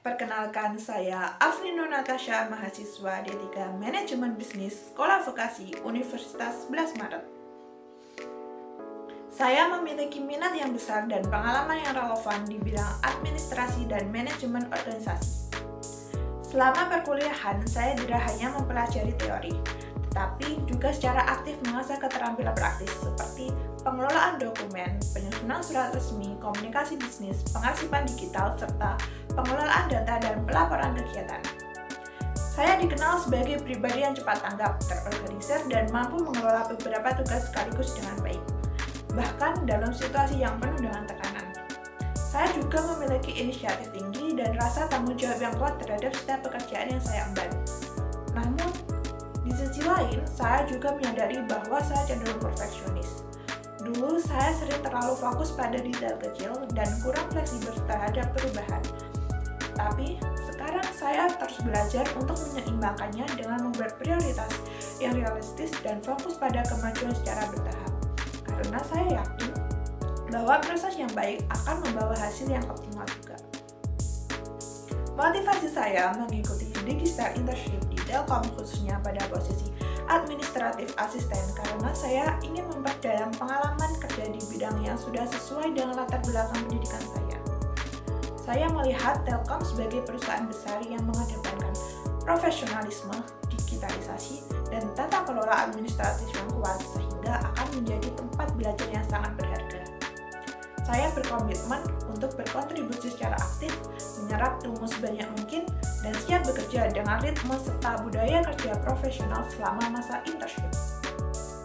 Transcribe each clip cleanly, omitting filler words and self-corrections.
Perkenalkan, saya Afrino Natasha, mahasiswa D3 Manajemen Bisnis Sekolah Vokasi Universitas 11 Maret. Saya memiliki minat yang besar dan pengalaman yang relevan di bidang administrasi dan manajemen organisasi. Selama perkuliahan, saya tidak hanya mempelajari teori, tetapi juga secara aktif mengasah keterampilan praktis seperti pengelolaan dokumen, penyusunan surat resmi, komunikasi bisnis, pengarsipan digital, serta pengelolaan data dan pelaporan kegiatan. Saya dikenal sebagai pribadi yang cepat tanggap, terorganisir, dan mampu mengelola beberapa tugas sekaligus dengan baik, bahkan dalam situasi yang penuh dengan tekanan. Saya juga memiliki inisiatif tinggi dan rasa tanggung jawab yang kuat terhadap setiap pekerjaan yang saya emban. Namun, di sisi lain, saya juga menyadari bahwa saya cenderung perfeksionis. Dulu, saya sering terlalu fokus pada detail kecil dan kurang fleksibel terhadap perubahan. Tapi, sekarang saya terus belajar untuk menyeimbangkannya dengan membuat prioritas yang realistis dan fokus pada kemajuan secara bertahap. Karena saya yakin bahwa proses yang baik akan membawa hasil yang optimal juga. Motivasi saya mengikuti Digistar Internship di Telkom khususnya pada posisi administratif asisten karena saya ingin memperdalam pengalaman kerja di bidang yang sudah sesuai dengan latar belakang pendidikan saya. Saya melihat Telkom sebagai perusahaan besar yang mengedepankan profesionalisme, digitalisasi, dan tata kelola administratif yang kuat sehingga akan menjadi tempat belajar yang sangat berharga. Saya berkomitmen untuk berkontribusi secara aktif, menyerap ilmu sebanyak mungkin, dan siap bekerja dengan ritme serta budaya kerja profesional selama masa internship.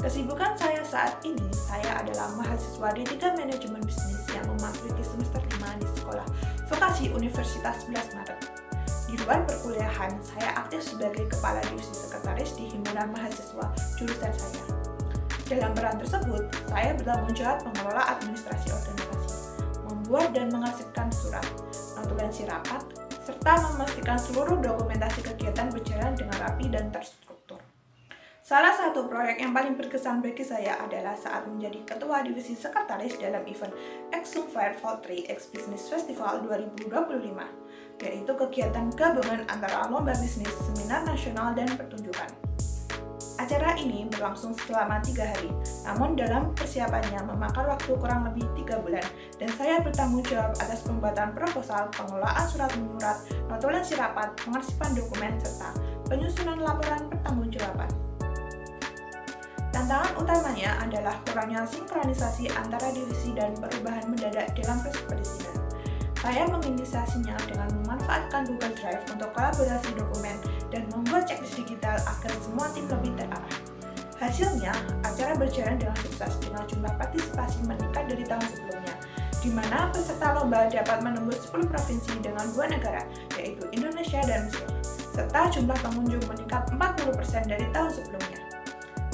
Kesibukan saya saat ini, saya adalah mahasiswa D3 Manajemen Bisnis yang memasuki semester 5 di Sekolah Vokasi Universitas 11 Maret. Di luar perkuliahan, saya aktif sebagai Kepala Divisi Sekretaris di Himpunan Mahasiswa jurusan saya. Dalam peran tersebut, saya bertanggung jawab mengelola administrasi organisasi, membuat dan mengarsipkan surat, notulensi rapat, serta memastikan seluruh dokumentasi kegiatan berjalan dengan rapi dan terstruktur. Salah satu proyek yang paling berkesan bagi saya adalah saat menjadi Ketua Divisi Sekretaris dalam event Exum Firefall 3 X Business Festival 2025, yaitu kegiatan gabungan antara lomba bisnis, seminar nasional, dan pertunjukan. Acara ini berlangsung selama 3 hari, namun dalam persiapannya memakan waktu kurang lebih 3 bulan, dan saya bertanggung jawab atas pembuatan proposal, pengelolaan surat menyurat, notulensi rapat, pengarsipan dokumen, serta penyusunan laporan pertanggungjawaban. Tantangan utamanya adalah kurangnya sinkronisasi antara divisi dan perubahan mendadak dalam proses perizinan. Saya menginisiasinya dengan memanfaatkan Google Drive untuk kolaborasi dokumen dan membuat checklist digital agar semua tim lebih terarah. Hasilnya, acara berjalan dengan sukses dengan jumlah partisipasi meningkat dari tahun sebelumnya, di mana peserta lomba dapat menembus 10 provinsi dengan 2 negara, yaitu Indonesia dan Mesir, serta jumlah pengunjung meningkat 40% dari tahun sebelumnya.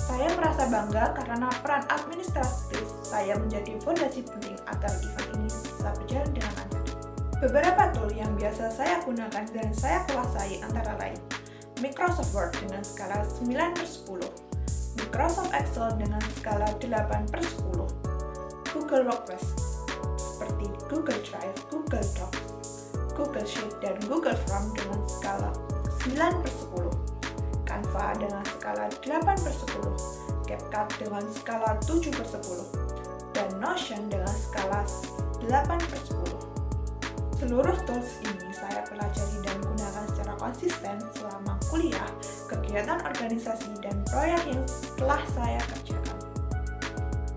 Saya merasa bangga karena peran administratif saya menjadi fondasi penting agar event ini bisa berjalan dengan lancar. Beberapa tool yang biasa saya gunakan dan saya kuasai antara lain Microsoft Word dengan skala 9/10, Microsoft Excel dengan skala 8/10, Google Workspace seperti Google Drive, Google Docs, Google Sheet, dan Google Form dengan skala 9/10, Canva dengan skala 8/10, CapCut dengan skala 7/10, dan Notion dengan skala 8/10. Seluruh tools ini saya pelajari dan gunakan secara konsisten selama kuliah, kegiatan organisasi, dan proyek yang telah saya kerjakan.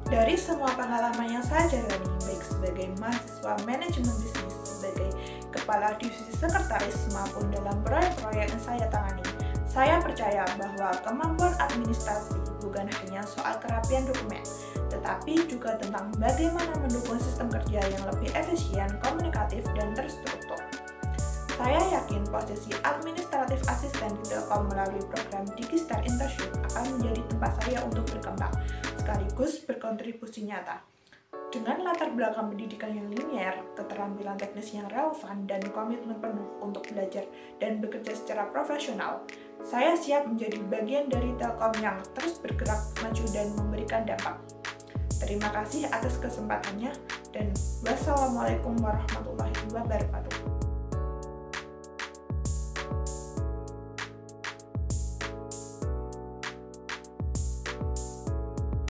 Dari semua pengalaman yang saya jalani, baik sebagai mahasiswa manajemen bisnis, sebagai kepala divisi sekretaris, maupun dalam proyek-proyek yang saya tangani, saya percaya bahwa kemampuan administrasi bukan hanya soal kerapian dokumen, tetapi juga tentang bagaimana mendukung sistem kerja yang lebih efisien, komunikatif, dan terstruktur. Saya yakin posisi administratif asisten di Telkom melalui program Digistar Internship akan menjadi tempat saya untuk berkembang, sekaligus berkontribusi nyata. Dengan latar belakang pendidikan yang linier, keterampilan teknis yang relevan, dan komitmen penuh untuk belajar dan bekerja secara profesional, saya siap menjadi bagian dari Telkom yang terus bergerak maju dan memberikan dampak. Terima kasih atas kesempatannya, dan wassalamualaikum warahmatullahi wabarakatuh.